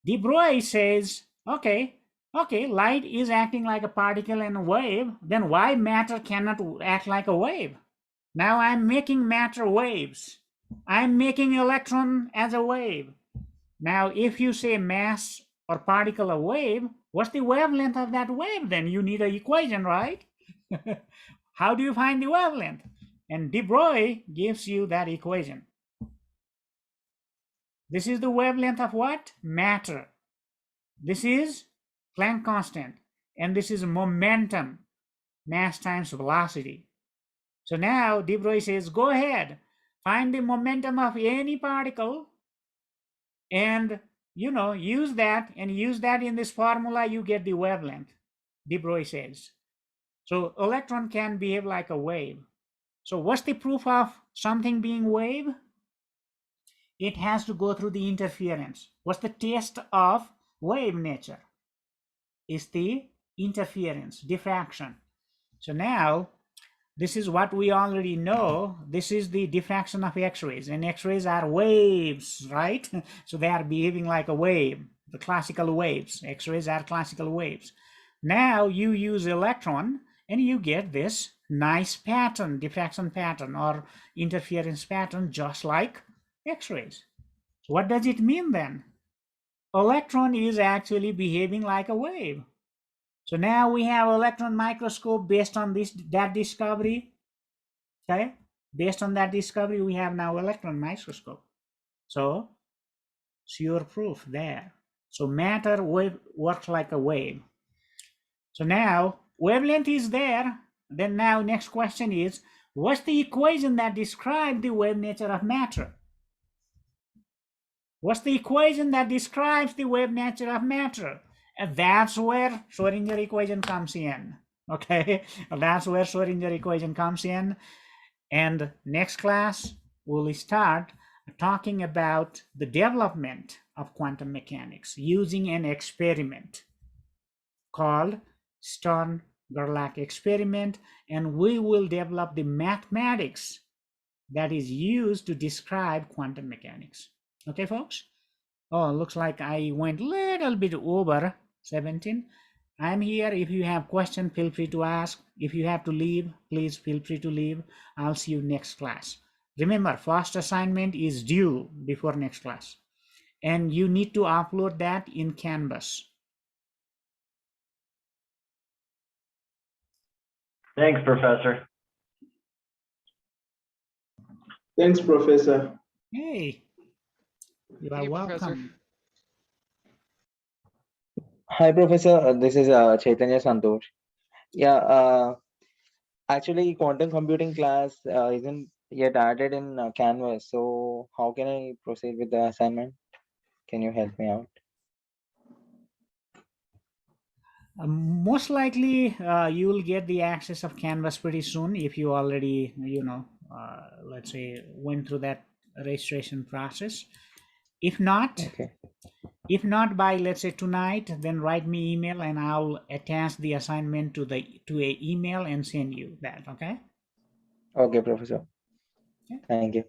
de Broglie says, okay, light is acting like a particle and a wave, then why matter cannot act like a wave? Now I'm making matter waves. I'm making electron as a wave. Now, if you say mass or particle a wave, what's the wavelength of that wave then? You need an equation, right? How do you find the wavelength? And de Broglie gives you that equation. This is the wavelength of what? Matter. This is Planck constant, and this is momentum, mass times velocity. So now de Broglie says, go ahead, find the momentum of any particle and use that, and use that in this formula, you get the wavelength, de Broglie says. So electron can behave like a wave. So what's the proof of something being wave? It has to go through the interference. What's the test of wave nature? Is the interference, diffraction. So now, this is what we already know. This is the diffraction of X-rays, and X-rays are waves, right? So they are behaving like a wave, the classical waves. X-rays are classical waves. Now you use electron, and you get this nice pattern, diffraction pattern or interference pattern, just like X-rays. So what does it mean then? Electron is actually behaving like a wave. So now we have electron microscope based on that discovery. Okay, based on that discovery, we have now electron microscope. So sure proof there. So matter wave works like a wave. So now wavelength is there. Then now next question is, what's the equation that describes the wave nature of matter? What's the equation that describes the wave nature of matter? And that's where Schrodinger equation comes in. Okay, that's where Schrodinger equation comes in. And next class, we'll start talking about the development of quantum mechanics using an experiment called Stern-Gerlach experiment, and we will develop the mathematics that is used to describe quantum mechanics. Okay, folks? Oh, looks like I went a little bit over 17. I'm here. If you have questions, feel free to ask. If you have to leave, please feel free to leave. I'll see you next class. Remember, first assignment is due before next class, and you need to upload that in Canvas. Thanks, Professor. Thanks, Professor. Hey, you are Hey, welcome. Professor. Hi, Professor. This is Chaitanya Santosh. Yeah, actually, quantum computing class isn't yet added in Canvas. So how can I proceed with the assignment? Can you help me out? Most likely, you will get the access of Canvas pretty soon if you already, let's say, went through that registration process. If not, Okay. If not by, let's say, tonight, then write me email and I'll attach the assignment to a email and send you that. Okay. Okay, Professor. Okay. Thank you.